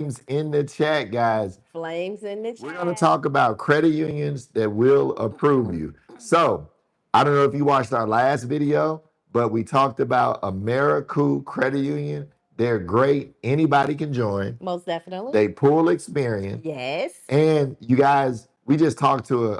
in the chat, guys. Flames in the We're going to chat. talk about credit unions that will approve you. So, I don't know if you watched our last video, but we talked about Americool Credit Union. They're great. Anybody can join. Most definitely. They pull experience. Yes. And you guys, we just talked to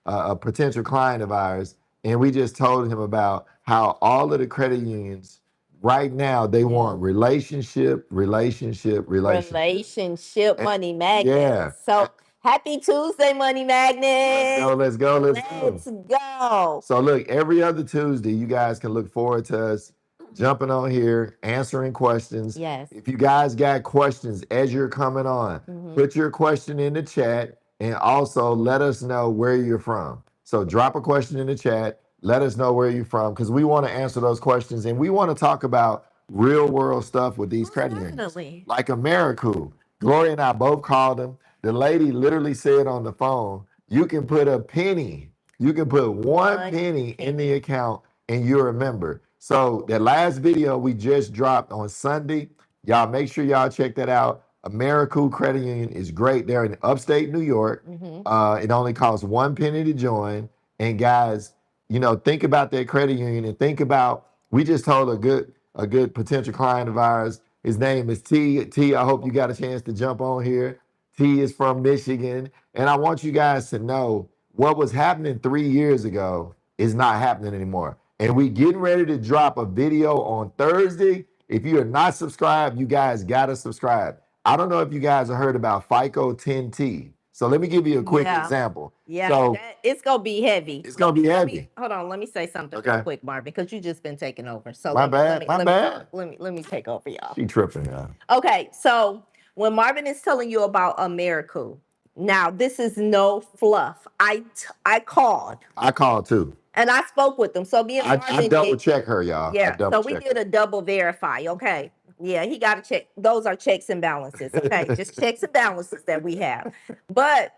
a potential client of ours, and we just told him about how all of the credit unions right now they want Relationship And- money magnet. yeah. So happy Tuesday, money magnet. Let's go. Let's go. So look, every other Tuesday, you guys can look forward to us jumping on here, answering questions. Yes. If you guys got questions as you're coming on, put your question in the chat and also let us know where you're from. So drop a question in the chat. Let us know where you're from because we want to answer those questions and we want to talk about real world stuff with these credit unions. Definitely. Like Americool. Gloria and I both called them. The lady literally said on the phone, you can put a penny, you can put one penny in the account and you're a member. So that last video we just dropped on Sunday, y'all make sure y'all check that out. Americool Credit Union is great. They're in upstate New York. It only costs one penny to join. And guys, you know, think about that credit union and think about, we just told a good potential client of ours. His name is T. T, I hope you got a chance to jump on here. T is from Michigan. And I want you guys to know what was happening 3 years ago is not happening anymore. And we getting ready to drop a video on Thursday. If you are not subscribed, you guys got to subscribe. I don't know if you guys have heard about FICO 10T. So let me give you a quick example. Yeah, So it's gonna be heavy. it's gonna be heavy. Hold on, let me say something Okay. real quick, Marvin, because you just been taking over. So My bad. let me take over, y'all. She tripping, y'all. Okay, so when Marvin is telling you about Americool, now this is no fluff. I called I called too. and I spoke with them. So me and I Marvin double did, check her, y'all. I yeah. So double we check. did a double verify. Okay, yeah, he got to check. Those are checks and balances. Okay, just checks and balances that we have. But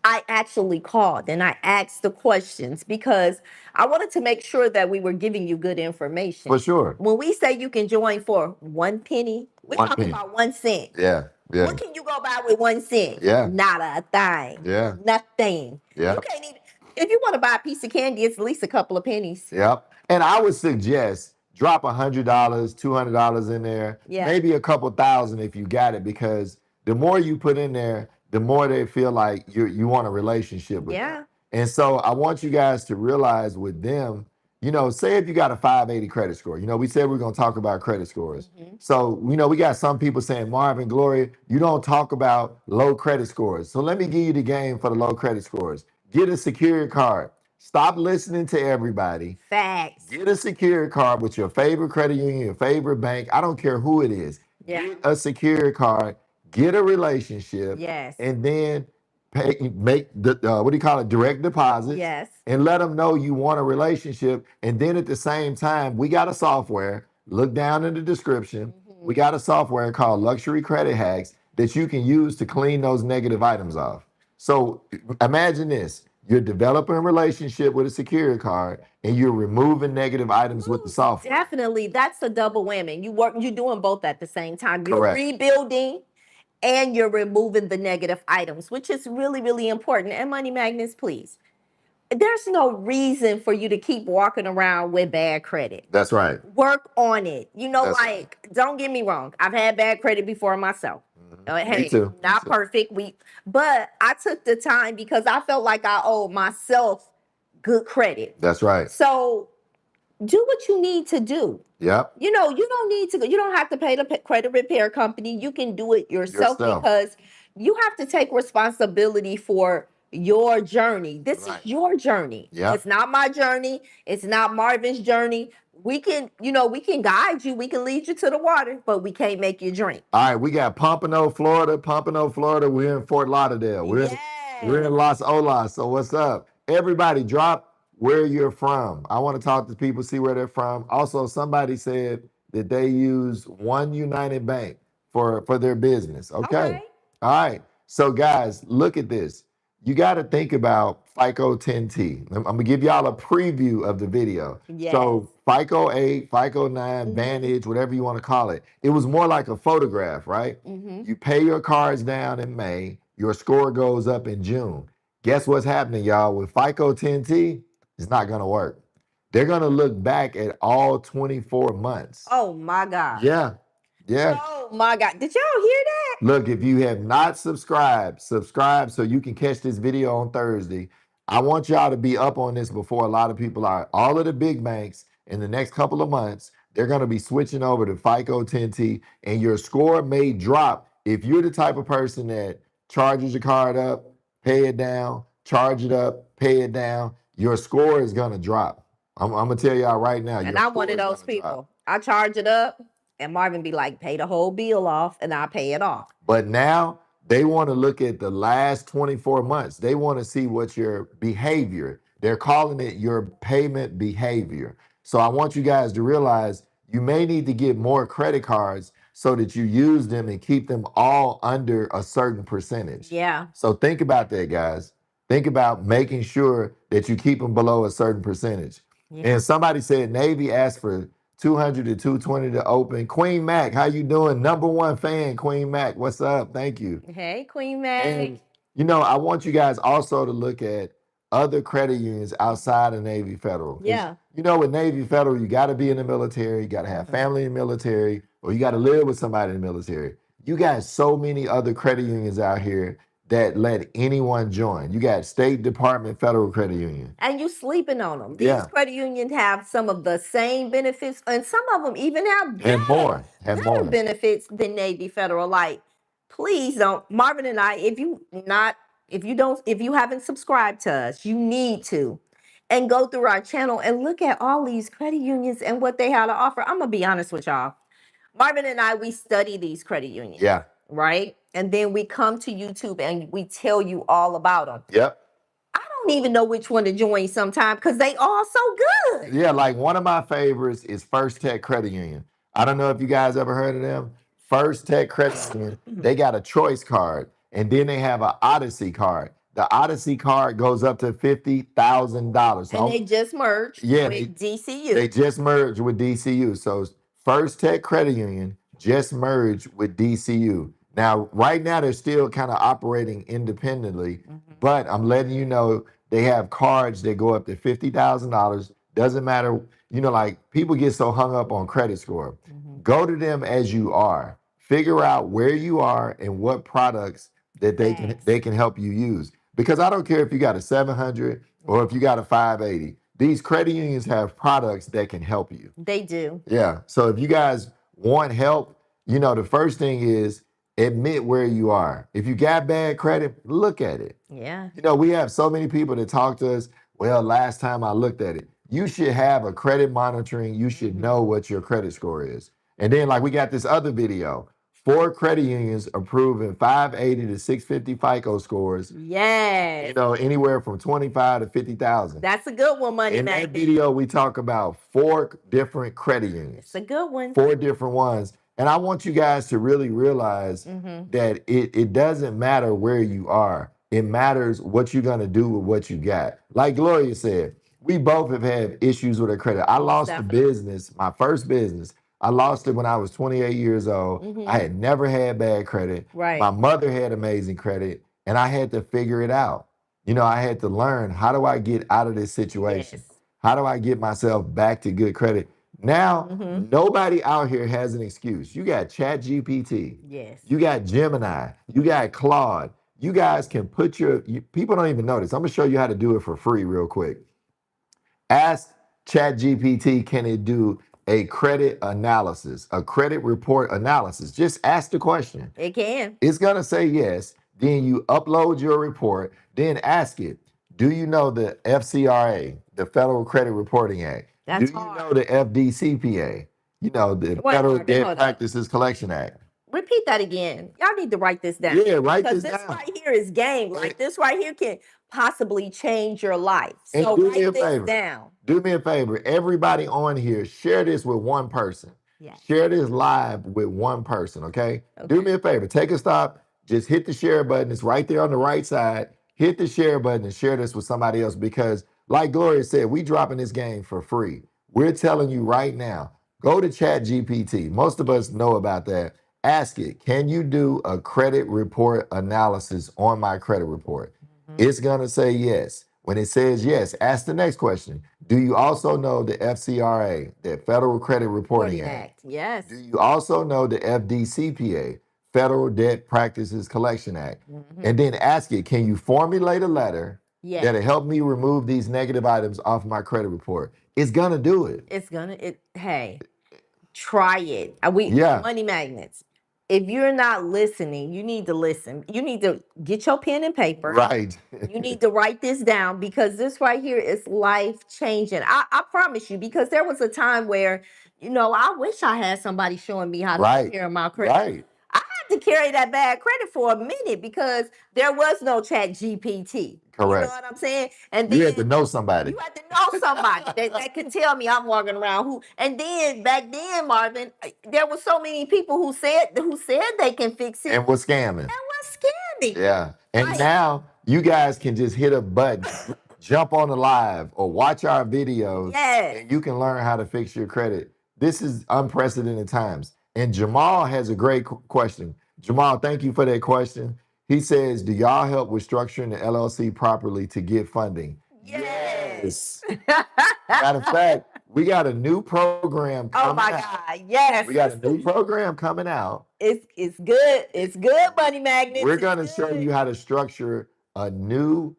I actually called and I asked the questions because I wanted to make sure that we were giving you good information. For sure. When we say you can join for one penny, we're One talking penny. about 1 cent. Yeah. Yeah. What can you go buy with 1 cent? Yeah. Not a thing. Yeah. Nothing. Yeah. You can't even, if you want to buy a piece of candy, it's at least a couple of pennies. Yep. And I would suggest drop $100, $200 in there, Yeah. maybe a couple thousand if you got it, because the more you put in there, the more they feel like you want a relationship with them. And so I want you guys to realize with them, you know, say if you got a 580 credit score, you know, we said we're going to talk about credit scores. So, you know, we got some people saying, Marvin, Gloria, you don't talk about low credit scores. So let me give you the game for the low credit scores. Get a security card. Stop listening to everybody. Facts. Get a security card with your favorite credit union, your favorite bank. I don't care who it is. Yeah. Get a security card, get a relationship, Yes. and then make the what do you call it? Direct deposits. Yes. And let them know you want a relationship. And then at the same time, we got a software. Look down in the description. We got a software called Luxury Credit Hacks that you can use to clean those negative items off. So imagine this. You're developing a relationship with a security card and you're removing negative items with the software. Definitely. That's a double whammy. You're doing both at the same time. You're Correct. rebuilding and you're removing the negative items, which is really, really important. And money magnets, please. There's no reason for you to keep walking around with bad credit. That's right. Work on it. You know, That's like, don't get me wrong. I've had bad credit before myself. Hey, Me too. not perfect. But I took the time because I felt like I owed myself good credit. That's right. So do what you need to do. Yep. You know, you don't need to go, you don't have to pay the credit repair company. You can do it yourself. Because you have to take responsibility for your journey. This is your journey. Yep. It's not my journey. It's not Marvin's journey. We can, we can guide you. We can lead you to the water, but we can't make you drink. All right, we got Pompano, Florida. Pompano, Florida. We're in Fort Lauderdale. We're in Los Olas. So what's up? Everybody drop where you're from. I want to talk to people, see where they're from. Also, somebody said that they use One United Bank for their business. Okay. All right. So guys, look at this. you got to think about FICO 10T. I'm going to give y'all a preview of the video. Yes. So FICO 8, FICO 9, Vantage, whatever you want to call it. It was more like a photograph, right? You pay your cards down in May, your score goes up in June. Guess what's happening, y'all? With FICO 10T, it's not going to work. They're going to look back at all 24 months. Oh my God. Yeah. Yeah. Oh my God. Did y'all hear that? Look, if you have not subscribed, subscribe so you can catch this video on Thursday. I want y'all to be up on this before a lot of people are. All of the big banks in the next couple of months, they're going to be switching over to FICO 10T, and your score may drop if you're the type of person that charges your card up, pay it down, charge it up, pay it down. Your score is going to drop. I'm going to tell y'all right now. And I'm one of those people. I charge it up, and Marvin be like, pay the whole bill off, and I pay it off. But now they want to look at the last 24 months. They want to see what your behavior, they're calling it your payment behavior. So I want you guys to realize you may need to get more credit cards so that you use them and keep them all under a certain percentage. Yeah. So think about that, guys. Think about making sure that you keep them below a certain percentage. Yeah. And somebody said Navy asked for 200 to 220 to open. Queen Mac, how you doing? Number one fan, Queen Mac. What's up? Thank you. Hey, Queen Mac. And, you know, I want you guys also to look at other credit unions outside of Navy Federal. Yeah. You know, with Navy Federal, you got to be in the military, you got to have family in the military, or you got to live with somebody in the military. You got so many other credit unions out here that let anyone join. You got State Department Federal Credit Union. And you sleeping on them. These credit unions have some of the same benefits, and some of them even have better benefits than Navy Federal. Like, please don't, Marvin and I, if you haven't subscribed to us, you need to. And go through our channel and look at all these credit unions and what they have to offer. I'm gonna be honest with y'all. Marvin and I, we study these credit unions. Yeah. Right? And then we come to YouTube and we tell you all about them. Yep. I don't even know which one to join sometime because they all so good. Yeah, like one of my favorites is First Tech Credit Union. I don't know if you guys ever heard of them. First Tech Credit Union, they got a choice card, and then they have an Odyssey card. The Odyssey card goes up to $50,000. And they just merged with DCU. They just merged with DCU. So First Tech Credit Union just merged with DCU. Now, right now, they're still kind of operating independently, but I'm letting you know they have cards that go up to $50,000. Doesn't matter, you know, like people get so hung up on credit score. Go to them as you are. Figure out where you are and what products that they can help you use. Because I don't care if you got a 700 or if you got a 580. These credit unions have products that can help you. They do. Yeah. So if you guys want help, you know, the first thing is admit where you are. If you got bad credit, look at it. Yeah. You know, we have so many people that talk to us, well, last time I looked at it. You should have a credit monitoring. You should know what your credit score is. And then like we got this other video, 4 credit unions approving 580 to 650 FICO scores. Yes. You know, anywhere from 25 to 50,000. That's a good one, Money In Mac. that video, we talk about 4 different credit unions. It's a good one. 4 different ones. And I want you guys to really realize that it doesn't matter where you are. It matters what you're going to do with what you got. Like Gloria said, we both have had issues with our credit. I lost a business, my first business. I lost it when I was 28 years old. I had never had bad credit. Right. My mother had amazing credit, and I had to figure it out. You know, I had to learn, how do I get out of this situation? Yes. How do I get myself back to good credit? Now, nobody out here has an excuse. You got ChatGPT. Yes. You got Gemini. You got Claude. You guys can put people don't even know this. I'm going to show you how to do it for free real quick. Ask ChatGPT, can it do a credit analysis, a credit report analysis? Just ask the question. It can. It's going to say yes. Then you upload your report. Then ask it, do you know the FCRA, the Federal Credit Reporting Act? That's do you hard. know the FDCPA? You know, the Federal Debt Practices Collection Act. Repeat that again. Y'all need to write this down. Yeah, write this down. Because this right here is game. Like this right here can possibly change your life. And So do me a write this favor. down. Do me a favor. Everybody on here, share this with one person. Yes. Share this live with one person, okay? Do me a favor. Take a stop. Just hit the share button. It's right there on the right side. hit the share button and share this with somebody else because, like Gloria said, we dropping this game for free. We're telling you right now, go to ChatGPT. Most of us know about that. Ask it, can you do a credit report analysis on my credit report? It's going to say yes. When it says yes, ask the next question. Do you also know the FCRA, the Federal Credit Reporting Act? Yes. Do you also know the FDCPA, Federal Debt Practices Collection Act? And then ask it, can you formulate a letter Yes. that'll help me remove these negative items off my credit report? It's going to do it. It's gonna. Hey, try it. Yeah. Money magnets. If you're not listening, you need to listen. You need to get your pen and paper. Right. You need to write this down because this right here is life changing. I promise you, because there was a time where, I wish I had somebody showing me how to take care of my credit. Right. I had to carry that bad credit for a minute because there was no Chat GPT. Correct. You know what I'm saying? And then You had to know somebody. you had to know somebody that can tell me I'm walking around who. And then back then, Marvin, there were so many people who said they can fix it And was scamming. and was scamming. Yeah. And Right. now you guys can just hit a button, jump on the live or watch our videos. Yes. And you can learn how to fix your credit. This is unprecedented times. And Jamal has a great question. Jamal, thank you for that question. He says, do y'all help with structuring the LLC properly to get funding? Yes. Matter of fact, we got a new program coming out. Oh my God, yes. We got a new program coming out. It's good. It's good, Money Magnets. We're going to show you how to structure a new,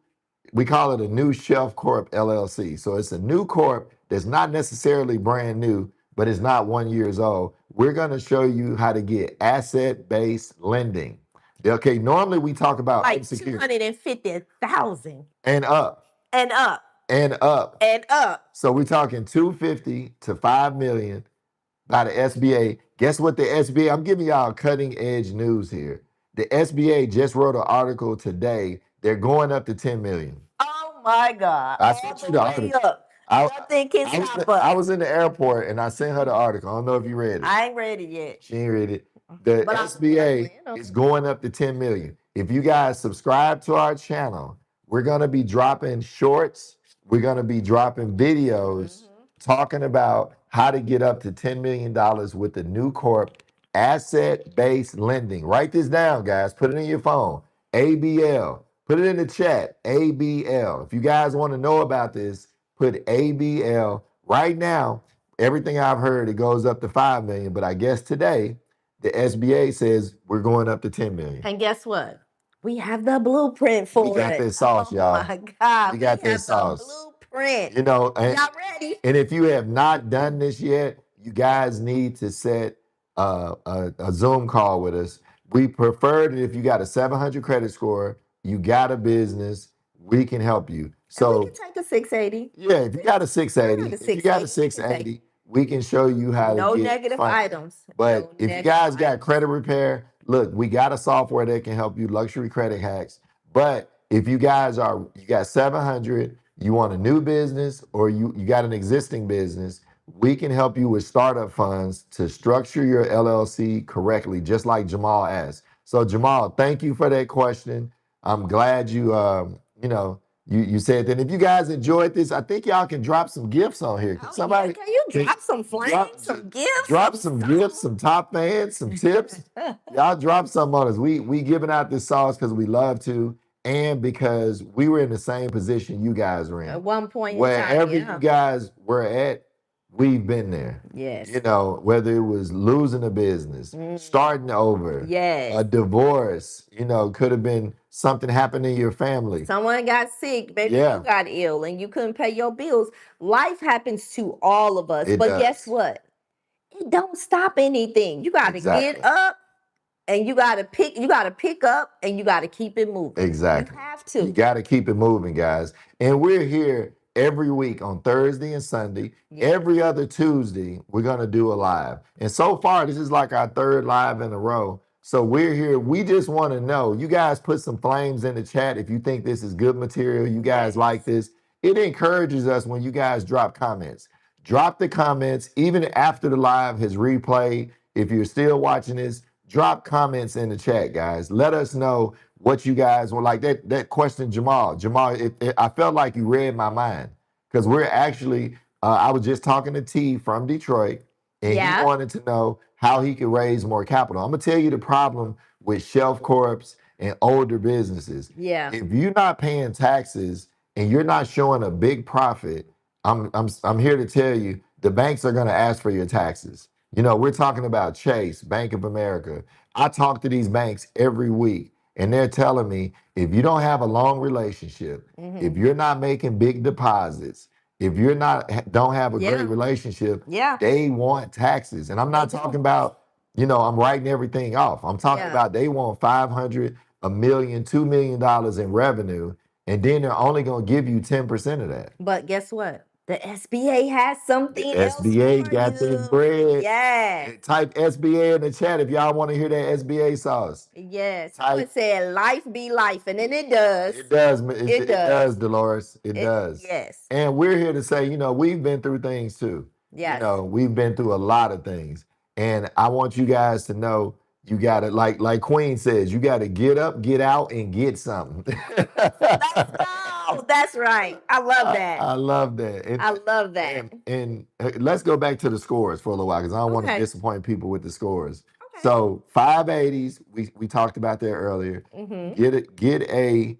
we call it a new Shelf Corp LLC. So it's a new corp that's not necessarily brand new, but it's not 1 year old. We're going to show you how to get asset-based lending. Okay, normally we talk about like unsecured 250,000 and up. and up And up. and up. So we're talking 250 to 5 million by the SBA. Guess what the SBA, I'm giving y'all cutting edge news here. The SBA just wrote an article today. They're going up to 10 million. Oh my God. I sent you the article. Nothing can stop us. I was in the airport and I sent her the article. I don't know if you read it. I ain't read it yet. She ain't read it. The But SBA is going up to 10 million. If you guys subscribe to our channel, we're going to be dropping shorts. We're going to be dropping videos talking about how to get up to $10 million with the new corp asset-based lending. Write this down, guys. Put it in your phone. ABL. Put it in the chat. ABL. If you guys want to know about this, put ABL. Right now, everything I've heard, it goes up to 5 million. But I guess today, the SBA says we're going up to 10 million. And guess what? We have the blueprint for it. We got that sauce, y'all. Oh my God. We got that have sauce. The blueprint. You know, and, y'all ready? And if you have not done this yet, you guys need to set a Zoom call with us. We prefer that if you got a 700 credit score, you got a business, we can help you. So and we can take a 680. Yeah, if you got a 680, if you got a 680, we can show you how to get negative items. But if you guys got credit repair, look, we got a software that can help you, Luxury Credit Hacks. But if you guys you got 700, you want a new business or you got an existing business, we can help you with startup funds to structure your LLC correctly, just like Jamal asked. So Jamal, thank you for that question. I'm glad you you said that. If you guys enjoyed this, I think y'all can drop some gifts on here. Can somebody? Can you drop some flames, some gifts? Drop some gifts, some top fans, some tips. Y'all drop some on us. We giving out this sauce because we love to, and because we were in the same position you guys were in. At one point Wherever in time, you guys were at, we've been there. Yes. You know, whether it was losing a business, starting over, yes, a divorce, could have been something happened in your family. Someone got sick, maybe you got ill and you couldn't pay your bills. Life happens to all of us. But guess what? It don't stop anything. You got to get up and you got to pick up and you got to keep it moving. Exactly. You have to. You got to keep it moving, guys. And we're here every week on Thursday and Sunday. Every other Tuesday, we're going to do a live. And so far, this is like our third live in a row. So we're here. We just want to know. You guys put some flames in the chat if you think this is good material. You guys like this. It encourages us when you guys drop comments. Drop the comments even after the live has replayed. If you're still watching this, drop comments in the chat, guys. Let us know what you guys were like. That question, Jamal. Jamal, I felt like you read my mind because we're actually. I was just talking to T from Detroit, and he Yeah. wanted to know how he could raise more capital. I'm gonna tell you the problem with shelf corps and older businesses. Yeah. If you're not paying taxes and you're not showing a big profit, I'm here to tell you the banks are going to ask for your taxes. You know, we're talking about Chase, Bank of America. I talk to these banks every week, and they're telling me if you don't have a long relationship, if you're not making big deposits, if you're not don't have a great Yeah. relationship, Yeah. they want taxes. And I'm not They do. talking about, I'm writing everything off. I'm talking Yeah. about they want 500, a million, $2 million in revenue, and then they're only going to give you 10% of that. But guess what? The SBA has something The else SBA for got the you. bread. Yes. Type SBA in the chat if y'all want to hear that SBA sauce. Yes. Type. It said life be life, and then it does. It does. It It does. does, Dolores. It does. Yes. And we're here to say, we've been through things too. Yes. We've been through a lot of things. And I want you guys to know you gotta, like Queen says, you gotta get up, get out, and get something. Let's go. That's right. I love that. I love that. I love that. And let's go back to the scores for a little while because I don't want to Okay. disappoint people with the scores. Okay. So 580s, we talked about that earlier. Get a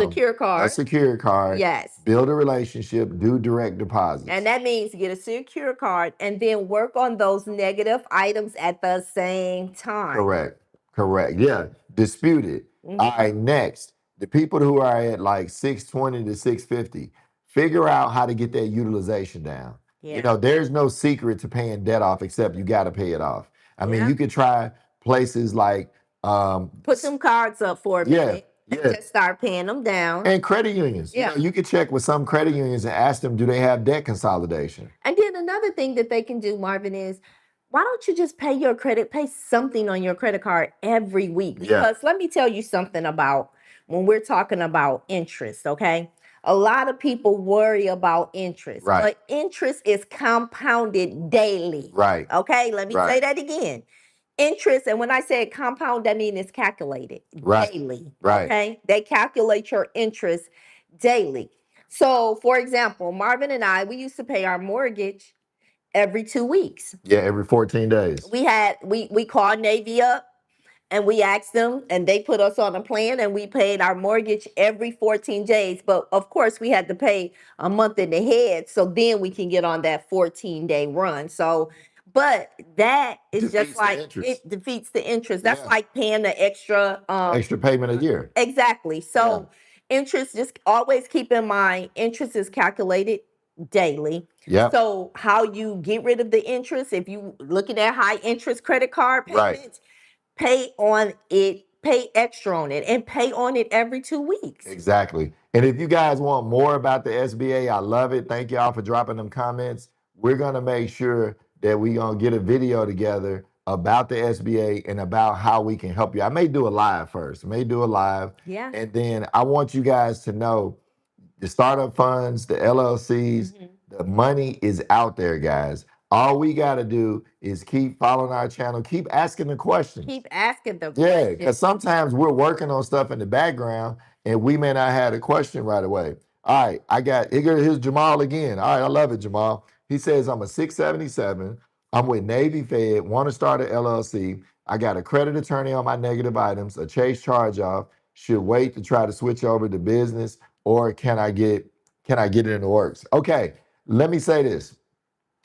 Secure a card. secure card. Yes. Build a relationship. Do direct deposits. And that means get a secure card and then work on those negative items at the same time. Correct. Yeah. Dispute it. All right. Next, the people who are at like 620 to 650, figure out how to get that utilization down. Yeah. There's no secret to paying debt off except you got to pay it off. I mean, Yeah. you could try places like put some cards up for a minute. And just start paying them down. And credit unions. Yeah. You could check with some credit unions and ask them, do they have debt consolidation? And then another thing that they can do, Marvin, is why don't you just pay something on your credit card every week? Because let me tell you something about when we're talking about interest, okay? A lot of people worry about interest, but interest is compounded daily. Right. Okay, let me say that again. Interest, and when I say compound, that means it's calculated daily. Right. Okay, they calculate your interest daily. So, for example, Marvin and I, we used to pay our mortgage every 2 weeks. Yeah, every 14 days. We called Navy up and we asked them, and they put us on a plan, and we paid our mortgage every 14 days. But of course, we had to pay a month in ahead, so then we can get on that 14-day run. So, but that is just like it defeats the interest. That's like paying the extra payment a year. Exactly. So interest, just always keep in mind, interest is calculated daily. Yeah. So how you get rid of the interest, if you looking at high interest credit card payments, pay on it, pay extra on it, and pay on it every 2 weeks. Exactly. And if you guys want more about the SBA, I love it. Thank y'all for dropping them comments. We're gonna make sure that we're gonna get a video together about the SBA and about how we can help you. I may do a live first. Yeah. And then I want you guys to know the startup funds, the LLCs, the money is out there, guys. All we got to do is keep following our channel, keep asking the questions. Keep asking the Yeah, questions. because sometimes we're working on stuff in the background and we may not have a question right away. All right, here's Jamal again. All right, I love it, Jamal. He says, I'm a 677. I'm with Navy Fed, want to start an LLC. I got a credit attorney on my negative items, a chase charge off. Should wait to try to switch over to business, or can I get it in the works? Okay, let me say this.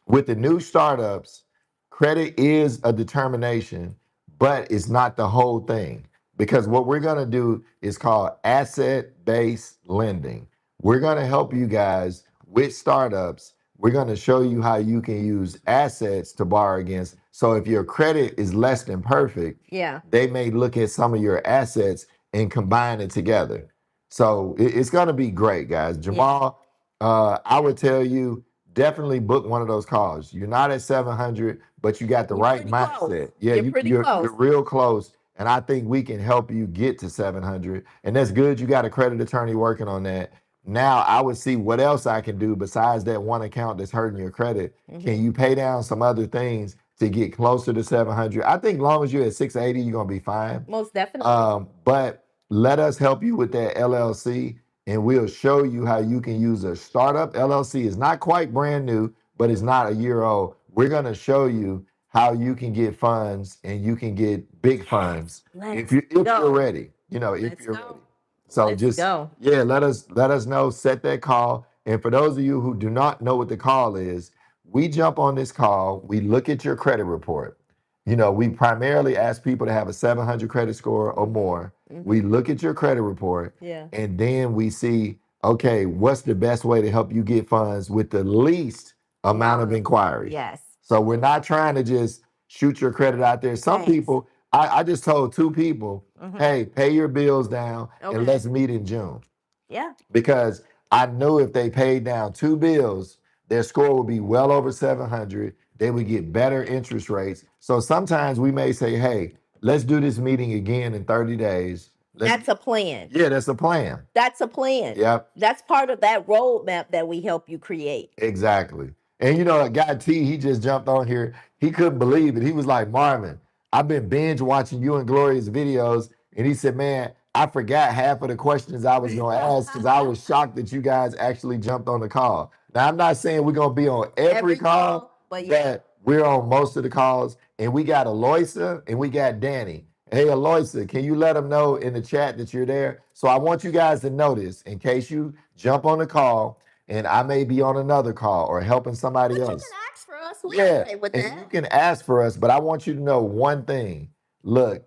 With the new startups, credit is a determination, but it's not the whole thing. Because what we're going to do is called asset-based lending. We're going to help you guys with startups. We're going to show you how you can use assets to borrow against. So if your credit is less than perfect, they may look at some of your assets and combine it together. So it's going to be great, guys. Jamal, I would tell you, definitely book one of those calls. You're not at 700, but you got the right mindset. Close. Yeah, You're pretty close. You're real close. And I think we can help you get to 700. And that's good. You got a credit attorney working on that. Now I would see what else I can do besides that one account that's hurting your credit. Can you pay down some other things to get closer to 700. I think long as you're at 680, you're gonna be fine. Most definitely. But let us help you with that LLC, and we'll show you how you can use a startup LLC. It's not quite brand new, but it's not a year old. We're gonna show you how you can get funds and you can get big funds Let's if you're go. ready. You know, if Let's you're go. ready. So Let's just go. yeah, let us know. Set that call. And for those of you who do not know what the call is, we jump on this call. We look at your credit report. You know, we primarily ask people to have a 700 credit score or more. We look at your credit report, Yeah. and then we see, okay, what's the best way to help you get funds with the least amount of inquiries? Yes. So we're not trying to just shoot your credit out there. Some Thanks. people, I just told two people, hey, pay your bills down Okay. and let's meet in June. Yeah. Because I knew if they paid down two bills, their score would be well over 700. They would get better interest rates. So sometimes we may say, hey, let's do this meeting again in 30 days. That's a plan. Yeah, that's a plan. That's a plan. Yep. That's part of that roadmap that we help you create. Exactly. And you know, a guy T, he just jumped on here. He couldn't believe it. He was like, Marvin, I've been binge watching you and Gloria's videos. And he said, man, I forgot half of the questions I was going to ask because I was shocked that you guys actually jumped on the call. Now, I'm not saying we're going to be on every call, but yeah. but we're on most of the calls. And we got Aloysia and we got Danny. Hey, Aloysia, can you let them know in the chat that you're there? So I want you guys to notice in case you jump on the call and I may be on another call or helping somebody But else. you can ask for us. We Yeah, okay with and that. you can ask for us, but I want you to know one thing. Look,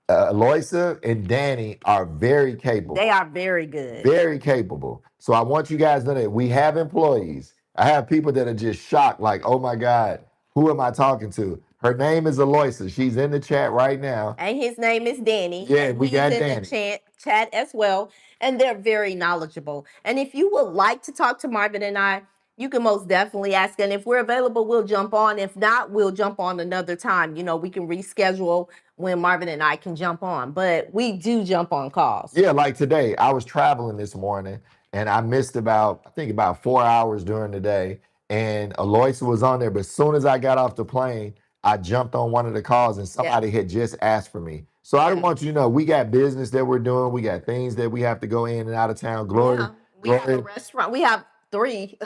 Aloysia and Danny are very capable. They are very good. Very capable. So I want you guys to know that we have employees. I have people that are just shocked, like, oh my God, who am I talking to? Her name is Aloysia. She's in the chat right now. And his name is Danny. Yeah, and we got he's in Danny. the chat as well. And they're very knowledgeable. And if you would like to talk to Marvin and I, you can most definitely ask. And if we're available, we'll jump on. If not, we'll jump on another time. You know, we can reschedule when Marvin and I can jump on. But we do jump on calls. Yeah, like today, I was traveling this morning and I missed I think about 4 hours during the day. And Aloysia was on there, but as soon as I got off the plane, I jumped on one of the calls and somebody had just asked for me. So I want you to know we got business that we're doing. We got things that we have to go in and out of town. Gloria. We have a restaurant. We have 3.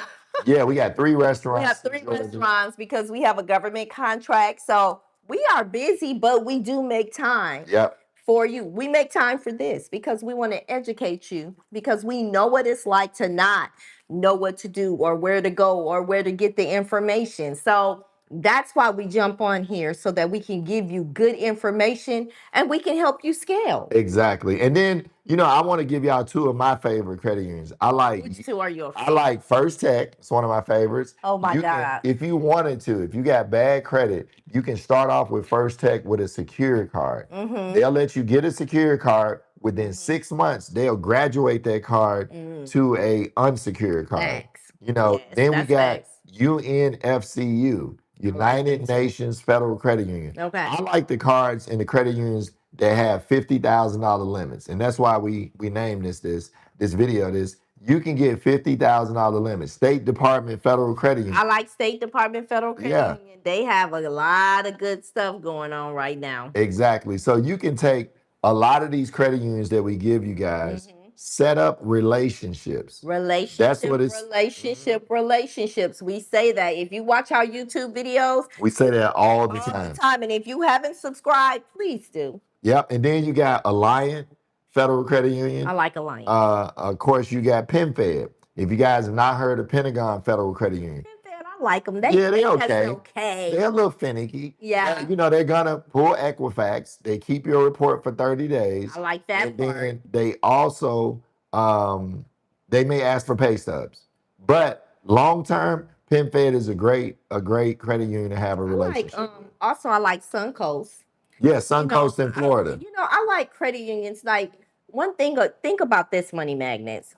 Yeah, we got 3 restaurants. We have 3 restaurants because we have a government contract. So we are busy, but we do make time. Yep. For you. We make time for this because we want to educate you because we know what it's like to not know what to do or where to go or where to get the information. So that's why we jump on here so that we can give you good information and we can help you scale. Exactly. And then, you know, I want to give y'all 2 of my favorite credit unions. I like Which 2 are yours? I like First Tech. It's one of my favorites. Oh my God. If you wanted to, if you got bad credit, you can start off with First Tech with a secured card. They'll let you get a secured card. Within 6 months, they'll graduate that card to a unsecured card. Thanks. You know, Yes, then we that's got facts. UNFCU, United Nations Federal Credit Union. Okay. I like the cards and the credit unions that have $50,000 limits, and that's why we named this video. You can get $50,000 limits. State Department Federal Credit Union. I like State Department Federal Credit Yeah. Union. They have a lot of good stuff going on right now. Exactly. So you can take a lot of these credit unions that we give you guys, set up relationships. That's what it's. Relationships. We say that. If you watch our YouTube videos, We say that all the time. And if you haven't subscribed, please do. Yep. And then you got Alliant Federal Credit Union. I like Alliant. Of course, you got PenFed. If you guys have not heard of Pentagon Federal Credit Union. I like them. They okay. They're a little finicky. Yeah. You know, they're gonna pull Equifax. They keep your report for 30 days. I like that and part. Then they also they may ask for pay stubs. But long term, PenFed is a great credit union to have a relationship. Also I like Suncoast. Yeah, Suncoast in Florida. I like credit unions. Like one thing, think about this, money magnets.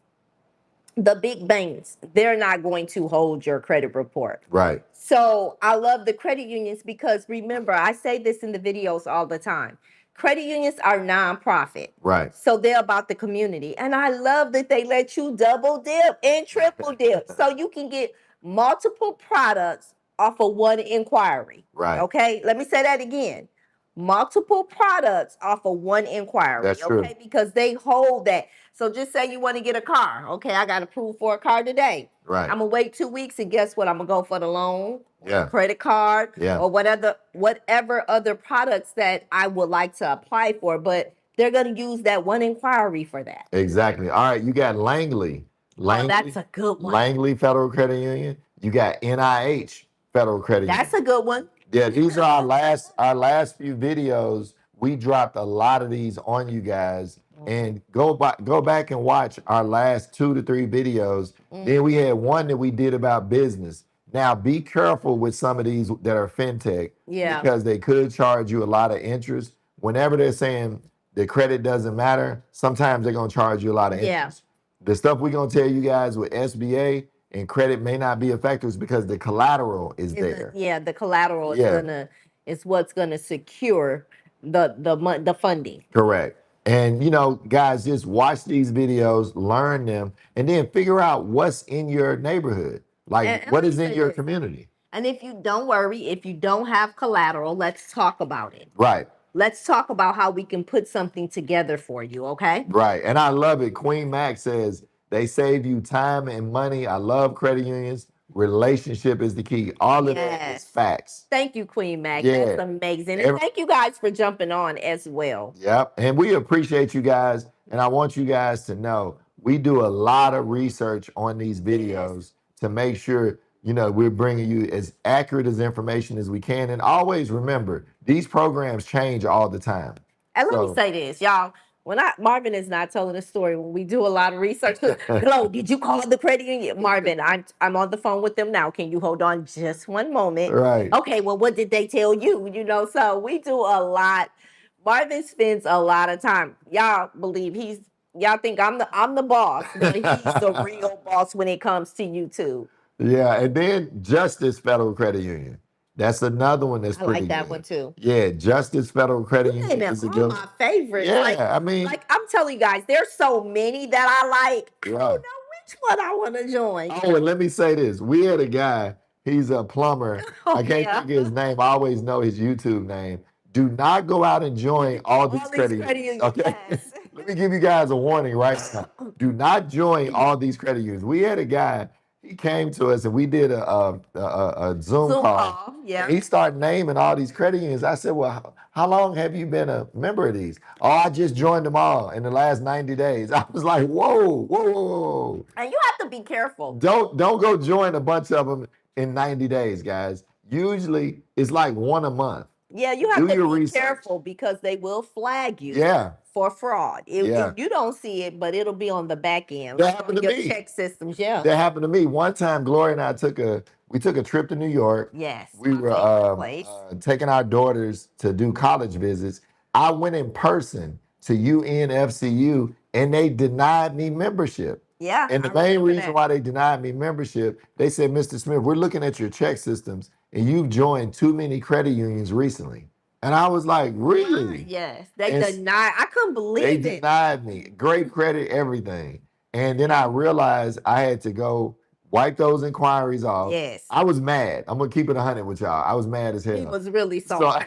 The big banks, they're not going to hold your credit report. Right. So I love the credit unions because remember, I say this in the videos all the time. Credit unions are nonprofit. Right. So they're about the community. And I love that they let you double dip and triple dip. So you can get multiple products off of one inquiry. Right. Okay, let me say that again. Multiple products off of one inquiry. That's true. Okay, because they hold that. So just say you want to get a car. Okay, I got approved for a car today. Right. I'm gonna wait 2 weeks, and guess what? I'm gonna go for the loan, Yeah. credit card, Yeah. or whatever other products that I would like to apply for. But they're gonna use that one inquiry for that. Exactly. All right, you got Langley. Oh, that's a good one. Langley Federal Credit Union. You got NIH Federal Credit Union. That's a good one. Yeah, these are our last few videos. We dropped a lot of these on you guys. And go back and watch our last 2 to 3 videos. Then we had one that we did about business. Now be careful with some of these that are fintech, Yeah. because they could charge you a lot of interest. Whenever they're saying the credit doesn't matter, sometimes they're gonna charge you a lot of Yeah. interest. The stuff we're gonna tell you guys with SBA and credit may not be effective because the collateral is there. Yeah, the collateral Yeah. is what's gonna secure the funding. Correct. And guys, just watch these videos, learn them, and then figure out what's in your neighborhood. Like And what let is me in say your this. community. And if you don't worry, if you don't have collateral, let's talk about it. Right. Let's talk about how we can put something together for you, okay? Right. And I love it. Queen Mac says they save you time and money. I love credit unions. Relationship is the key. All of that is Yes. facts. Thank you, Queen Mac. Yeah. That's amazing. And Every- thank you guys for jumping on as well. Yep. And we appreciate you guys. And I want you guys to know we do a lot of research on these videos to make sure, we're bringing you as accurate as information as we can. And always remember, these programs change all the time. And let me say this, y'all. Marvin is not telling a story when we do a lot of research. Hello, did you call the credit union? Marvin, I'm on the phone with them now. Can you hold on just one moment? Right. Okay, well, what did they tell you? So we do a lot. Marvin spends a lot of time. Y'all think I'm the boss, but he's the real boss when it comes to YouTube. Yeah, and then Justice Federal Credit Union. That's another one that's I pretty like that good. one too. Yeah, Justice Federal Credit You Union naming is a all good my favorites. Yeah, Like I'm telling you guys, there's so many that I like. I don't know which one I want to join. Oh, and let me say this. We had a guy, he's a plumber. I can't Yeah. think of his name. I always know his YouTube name. Do not go out and join all these credit unions. Okay. Yes. Let me give you guys a warning right now. Do not join all these credit unions. We had a guy, he came to us and we did a Zoom call. Yeah. And he started naming all these credit unions. I said, well, how long have you been a member of these? Oh, I just joined them all in the last 90 days. I was like, whoa, whoa, whoa. And you have to be careful. Don't go join a bunch of them in 90 days, guys. Usually it's like one a month. Yeah, you have Do your to be research. careful because they will flag you. Yeah. For fraud. Yeah. You don't see it, but it'll be on the back end. That Like happened on to your me. check systems. Yeah. That happened to me. One time, Gloria and I took a trip to New York. Yes. We my were favorite place. taking our daughters to do college visits. I went in person to UNFCU and they denied me membership. Yeah. And the I main remember reason that. why they denied me membership, they said, Mr. Smith, we're looking at your check systems and you've joined too many credit unions recently. And I was like, really? Yes. They And denied. I couldn't They believe it. denied me. Great credit, everything. And then I realized I had to go wipe those inquiries off. Yes. I was mad. I'm gonna keep it 100 with y'all. I was mad as hell. He was really So sorry.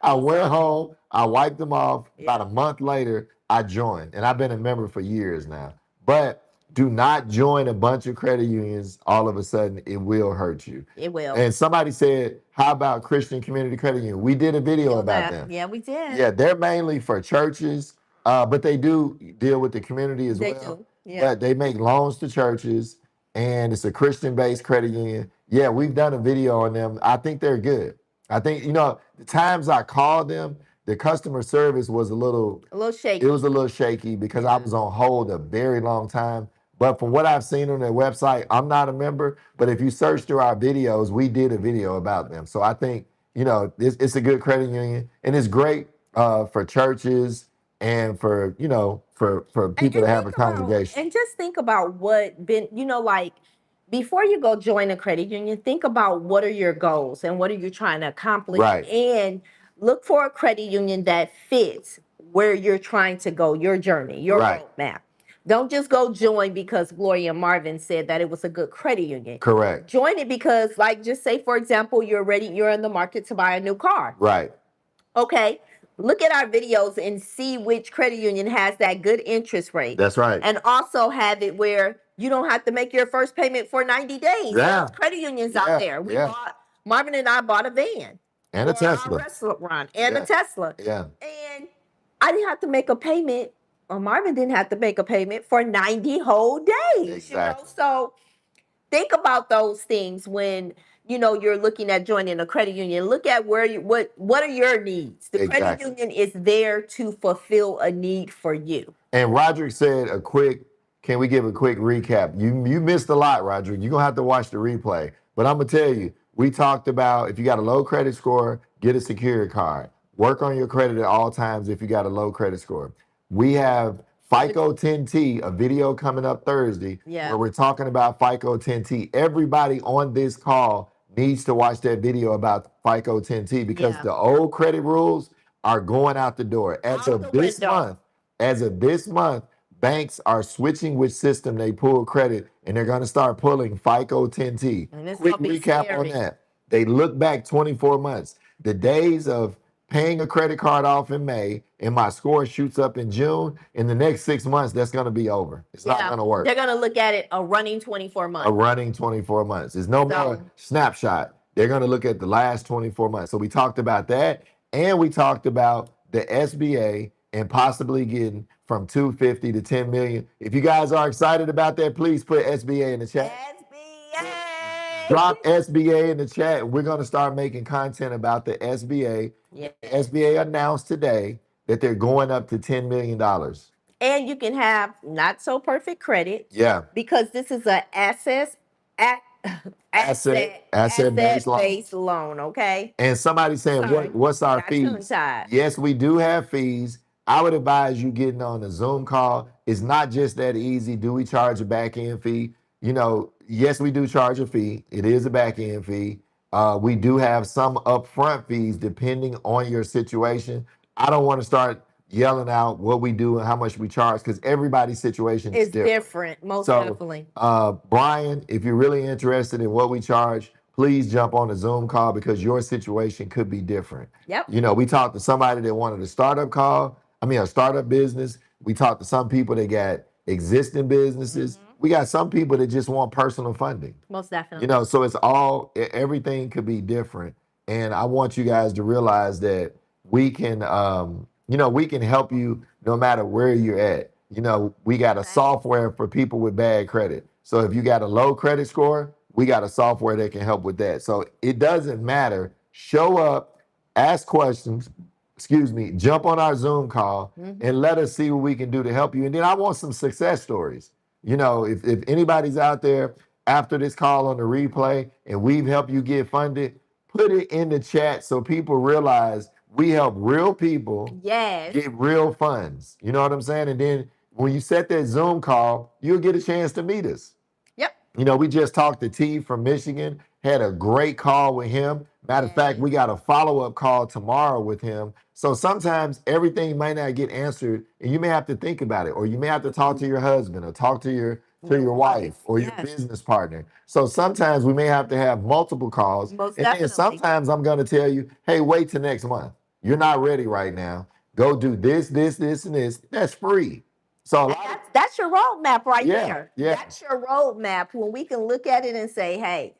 I went home, I wiped them off. Yeah. About a month later, I joined. And I've been a member for years now. But do not join a bunch of credit unions all of a sudden. It will hurt you. It will. And somebody said, how about Christian Community Credit Union? We did a video about them. Yeah, we did. Yeah, they're mainly for churches, but they do deal with the community as They well. do. Yeah. But they make loans to churches, and it's a Christian-based credit union. Yeah, we've done a video on them. I think they're good. I think, the times I called them, the customer service was a little shaky. It was a little shaky because I was on hold a very long time. But from what I've seen on their website, I'm not a member. But if you search through our videos, we did a video about them. So I think, it's a good credit union. And it's great for churches and for, for people to have a congregation. And just think about like before you go join a credit union, think about what are your goals and what are you trying to accomplish. Right. And look for a credit union that fits where you're trying to go, your journey, your Right. roadmap. Don't just go join because Gloria Marvin said that it was a good credit union. Correct. Join it because, like, just say, for example, you're in the market to buy a new car. Right. Okay. Look at our videos and see which credit union has that good interest rate. That's right. And also have it where you don't have to make your first payment for 90 days. Yeah. There's credit unions Yeah. out there. Marvin and I bought a van. And a for our Tesla. restaurant and Yeah. a Tesla. Yeah. And I didn't have to make a payment. Or Marvin didn't have to make a payment for 90 whole days. Exactly. So think about those things when you're looking at joining a credit union. Look at what are your needs. The credit Exactly. union is there to fulfill a need for you. And Roderick said can we give a quick recap? You missed a lot, Roderick. You're going to have to watch the replay. But I'm going to tell you, we talked about if you got a low credit score, get a security card. Work on your credit at all times if you got a low credit score. We have FICO 10T, a video coming up Thursday where we're talking about FICO 10T. Everybody on this call needs to watch that video about FICO 10T because the old credit rules are going out the door. As of this month, banks are switching which system they pull credit, and they're going to start pulling FICO 10T. Quick recap on that. They look back 24 months. The days of paying a credit card off in May and my score shoots up in June, in the next 6 months, that's going to be over. It's not going to work. They're going to look at it a running 24 months. A running 24 months. There's no more snapshot. They're going to look at the last 24 months. So we talked about that, and we talked about the SBA and possibly getting from 250 to 10 million. If you guys are excited about that, please put SBA in the chat. SBA. Drop SBA in the chat. We're going to start making content about the SBA. Yeah. SBA announced today that they're going up to $10 million. And you can have not so perfect credit. Yeah. Because this is an asset-based loan, okay? And somebody saying, what's our fees? Yes, we do have fees. I would advise you getting on a Zoom call. It's not just that easy. Do we charge a back-end fee? Yes, we do charge a fee. It is a back-end fee. We do have some upfront fees depending on your situation. I don't want to start yelling out what we do and how much we charge because everybody's situation is different. Most definitely. Brian, if you're really interested in what we charge, please jump on a Zoom call because your situation could be different. Yep. We talked to somebody that wanted a startup business. We talked to some people that got existing businesses. We got some people that just want personal funding. Most definitely. So it's everything could be different. And I want you guys to realize that we can, we can help you no matter where you're at. We got a software for people with bad credit. So if you got a low credit score, we got a software that can help with that. So it doesn't matter. Show up, ask questions, jump on our Zoom call and let us see what we can do to help you. And then I want some success stories. If anybody's out there after this call on the replay and we've helped you get funded, put it in the chat so people realize we help real people get real funds. You know what I'm saying? And then when you set that Zoom call, you'll get a chance to meet us. Yep. We just talked to T from Michigan, had a great call with him. Matter of fact, we got a follow-up call tomorrow with him. So sometimes everything might not get answered and you may have to think about it, or you may have to talk to your husband or talk to your wife or your business partner. So sometimes we may have to have multiple calls. Most and definitely. then sometimes I'm going to tell you, hey, wait till next month. You're not ready right now. Go do this, this, this, and this. That's free. So that's your roadmap right there. Yeah. That's your roadmap when we can look at it and say, hey,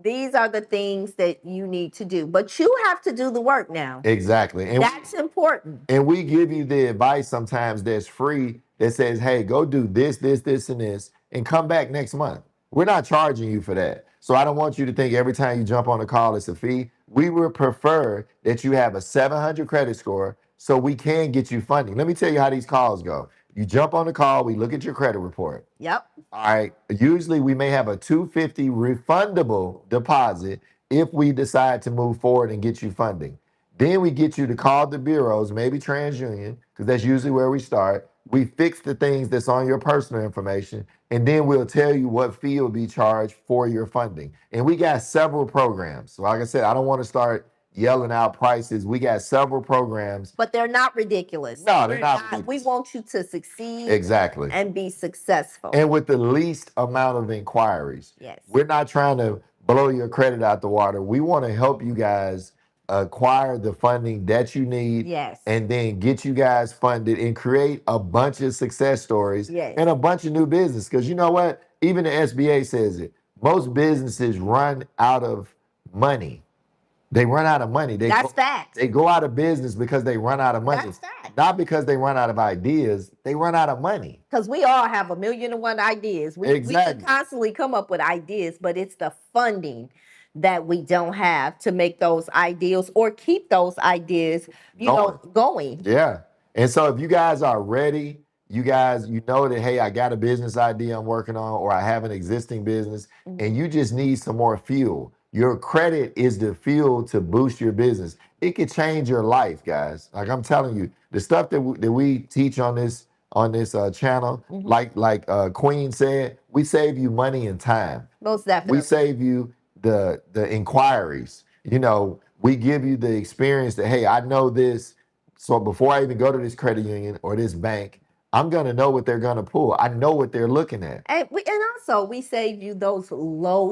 these are the things that you need to do. But you have to do the work now. Exactly. And that's important. And we give you the advice sometimes that's free that says, hey, go do this, this, this, and this, and come back next month. We're not charging you for that. So I don't want you to think every time you jump on a call, it's a fee. We would prefer that you have a 700 credit score so we can get you funding. Let me tell you how these calls go. You jump on the call, we look at your credit report. Yep. All right. Usually we may have a $250 refundable deposit if we decide to move forward and get you funding. Then we get you to call the bureaus, maybe TransUnion, because that's usually where we start. We fix the things that's on your personal information, and then we'll tell you what fee will be charged for your funding. And we got several programs. So like I said, I don't want to start yelling out prices. We got several programs. But they're not ridiculous. No, they're not We ridiculous. want you to succeed Exactly. and be successful. And with the least amount of inquiries. Yes. We're not trying to blow your credit out the water. We want to help you guys acquire the funding that you need. Yes. And then get you guys funded and create a bunch of success stories. Yes. And a bunch of new business. Because you know what? Even the SBA says it. Most businesses run out of money. They run out of money. That's fact. They go out of business because they run out of money. That's fact. Not because they run out of ideas. They run out of money. Because we all have 1,000,001 ideas. We can constantly come up with ideas, but it's the funding that we don't have to make those ideas or keep those ideas, going. Yeah. And so if you guys are ready, you guys, you know that, hey, I got a business idea I'm working on, or I have an existing business, and you just need some more fuel. Your credit is the fuel to boost your business. It could change your life, guys. Like I'm telling you, the stuff that we teach on this channel, like Queen said, we save you money and time. Most definitely. We save you the inquiries. You know, we give you the experience that, hey, I know this. So before I even go to this credit union or this bank, I'm going to know what they're going to pull. I know what they're looking at. And also we save you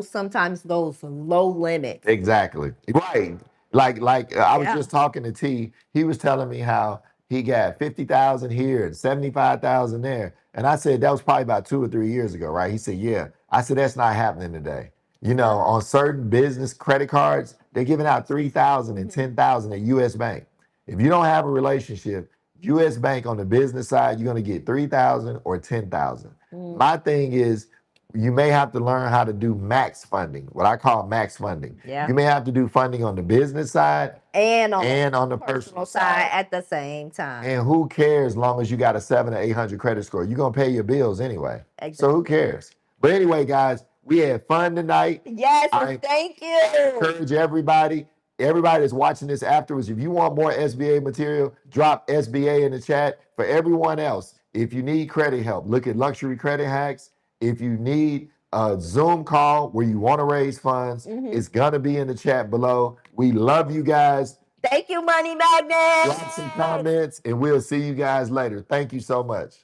sometimes those low limits. Exactly. Right. Like I was just talking to T. He was telling me how he got 50,000 here and 75,000 there. And I said, that was probably about 2 or 3 years ago, right? He said, yeah. I said, that's not happening today. You know, on certain business credit cards, they're giving out 3,000 and 10,000 at US Bank. If you don't have a relationship, US Bank on the business side, you're going to get 3,000 or 10,000. My thing is, you may have to learn how to do max funding, what I call max funding. Yeah. You may have to do funding on the business side and on the personal side at the same time. And who cares as long as you got a 700 or 800 credit score? You're going to pay your bills anyway. Exactly. So who cares? But anyway, guys, we had fun tonight. Yes, thank you. I encourage everybody that's watching this afterwards, if you want more SBA material, drop SBA in the chat. For everyone else, if you need credit help, look at Luxury Credit Hacks. If you need a Zoom call where you want to raise funds, it's going to be in the chat below. We love you guys. Thank you, Money Magnets. Drop some comments, and we'll see you guys later. Thank you so much.